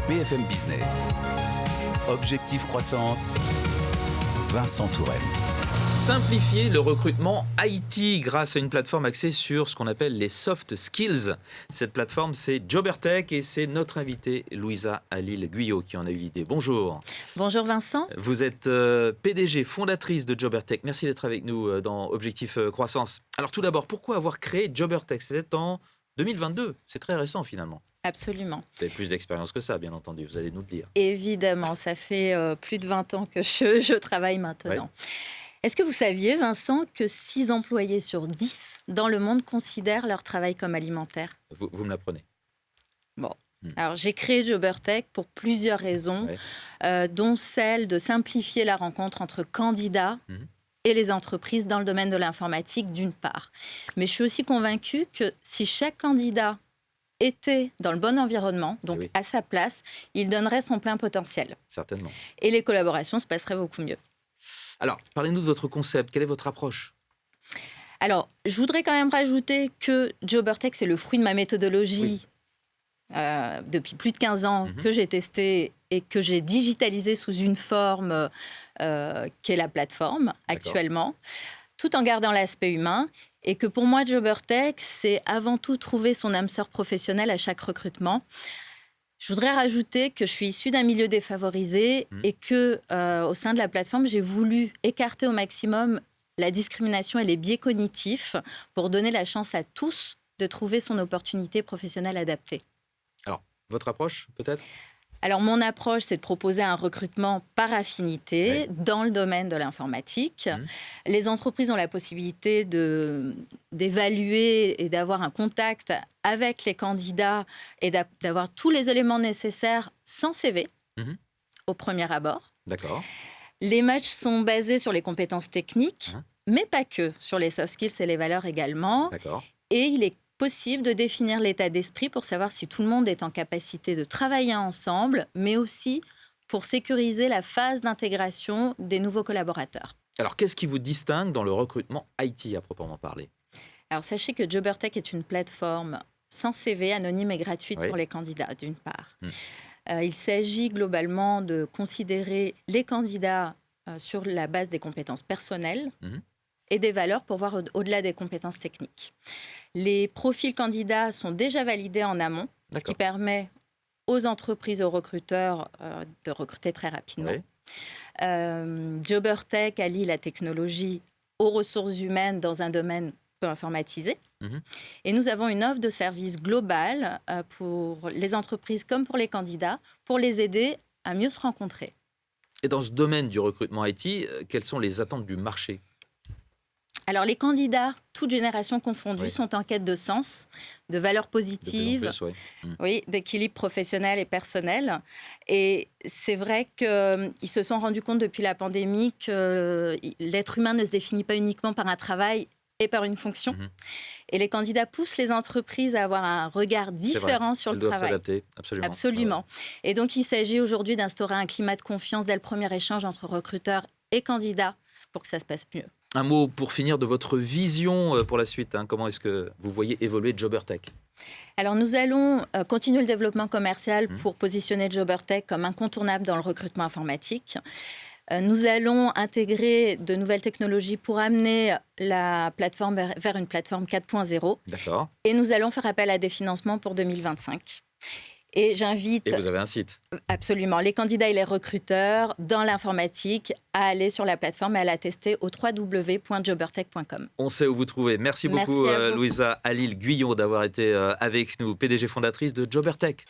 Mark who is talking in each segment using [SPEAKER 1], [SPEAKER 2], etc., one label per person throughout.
[SPEAKER 1] BFM Business. Objectif croissance, Vincent Touraine.
[SPEAKER 2] Simplifier le recrutement IT grâce à une plateforme axée sur ce qu'on appelle les soft skills. Cette plateforme, c'est Jobertech et c'est notre invitée Louisa Halil-Guyot qui en a eu l'idée. Bonjour.
[SPEAKER 3] Bonjour Vincent.
[SPEAKER 2] Vous êtes PDG, fondatrice de Jobertech. Merci d'être avec nous dans Objectif Croissance. Alors tout d'abord, pourquoi avoir créé Jobertech ? C'était en 2022. C'est très récent finalement.
[SPEAKER 3] Absolument.
[SPEAKER 2] Vous avez plus d'expérience que ça, bien entendu. Vous allez nous le dire.
[SPEAKER 3] Évidemment, ça fait plus de 20 ans que je travaille maintenant. Ouais. Est-ce que vous saviez, Vincent, que 6 employés sur 10 dans le monde considèrent leur travail comme alimentaire ?
[SPEAKER 2] Vous me l'apprenez.
[SPEAKER 3] Bon. Alors, j'ai créé Jobertech pour plusieurs raisons, dont celle de simplifier la rencontre entre candidats et les entreprises dans le domaine de l'informatique, d'une part. Mais je suis aussi convaincue que si chaque candidat était dans le bon environnement, donc à sa place, il donnerait son plein potentiel.
[SPEAKER 2] Certainement.
[SPEAKER 3] Et les collaborations se passeraient beaucoup mieux.
[SPEAKER 2] Alors, parlez-nous de votre concept. Quelle est votre approche ?
[SPEAKER 3] Alors, je voudrais quand même rajouter que Jobertech, c'est le fruit de ma méthodologie depuis plus de 15 ans que j'ai testé et que j'ai digitalisé sous une forme qu'est la plateforme actuellement, tout en gardant l'aspect humain. Et que pour moi, Jobertech, c'est avant tout trouver son âme sœur professionnelle à chaque recrutement. Je voudrais rajouter que je suis issue d'un milieu défavorisé et que, au sein de la plateforme, j'ai voulu écarter au maximum la discrimination et les biais cognitifs pour donner la chance à tous de trouver son opportunité professionnelle adaptée.
[SPEAKER 2] Alors, votre approche, peut-être ?
[SPEAKER 3] Alors, mon approche, c'est de proposer un recrutement par affinité dans le domaine de l'informatique. Les entreprises ont la possibilité d'évaluer et d'avoir un contact avec les candidats et d'avoir tous les éléments nécessaires sans CV au premier abord.
[SPEAKER 2] D'accord.
[SPEAKER 3] Les matchs sont basés sur les compétences techniques, mais pas que, sur les soft skills et les valeurs également.
[SPEAKER 2] D'accord.
[SPEAKER 3] Et il est possible de définir l'état d'esprit pour savoir si tout le monde est en capacité de travailler ensemble, mais aussi pour sécuriser la phase d'intégration des nouveaux collaborateurs.
[SPEAKER 2] Alors, qu'est-ce qui vous distingue dans le recrutement IT à proprement parler ?
[SPEAKER 3] Alors, sachez que Jobertech est une plateforme sans CV, anonyme et gratuite pour les candidats, d'une part. Il s'agit globalement de considérer les candidats sur la base des compétences personnelles et des valeurs pour voir au-delà des compétences techniques. Les profils candidats sont déjà validés en amont, ce qui permet aux entreprises, aux recruteurs de recruter très rapidement. Jobertech allie la technologie aux ressources humaines dans un domaine peu informatisé. Et nous avons une offre de service globale pour les entreprises comme pour les candidats, pour les aider à mieux se rencontrer.
[SPEAKER 2] Et dans ce domaine du recrutement IT, quelles sont les attentes du marché ?
[SPEAKER 3] Alors, les candidats, toutes générations confondues, sont en quête de sens, de valeurs positives, d'équilibre professionnel et personnel. Et c'est vrai qu'ils se sont rendus compte depuis la pandémie que l'être humain ne se définit pas uniquement par un travail et par une fonction. Et les candidats poussent les entreprises à avoir un regard différent sur le travail.
[SPEAKER 2] S'adapter, absolument.
[SPEAKER 3] Absolument. Et donc, il s'agit aujourd'hui d'instaurer un climat de confiance dès le premier échange entre recruteurs et candidats pour que ça se passe mieux.
[SPEAKER 2] Un mot pour finir de votre vision pour la suite. Comment est-ce que vous voyez évoluer Jobertech ?
[SPEAKER 3] Alors, nous allons continuer le développement commercial pour positionner Jobertech comme incontournable dans le recrutement informatique. Nous allons intégrer de nouvelles technologies pour amener la plateforme vers une plateforme 4.0.
[SPEAKER 2] D'accord.
[SPEAKER 3] Et nous allons faire appel à des financements pour 2025. Et j'invite...
[SPEAKER 2] Et vous avez un site ?
[SPEAKER 3] Absolument. Les candidats et les recruteurs dans l'informatique à aller sur la plateforme et à la tester au www.jobertech.com.
[SPEAKER 2] On sait où vous trouver. Merci beaucoup, Louisa Halil-Guyot, d'avoir été avec nous, PDG fondatrice de Jobertech.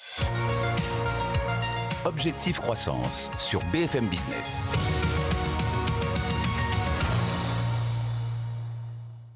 [SPEAKER 1] Objectif croissance sur BFM Business.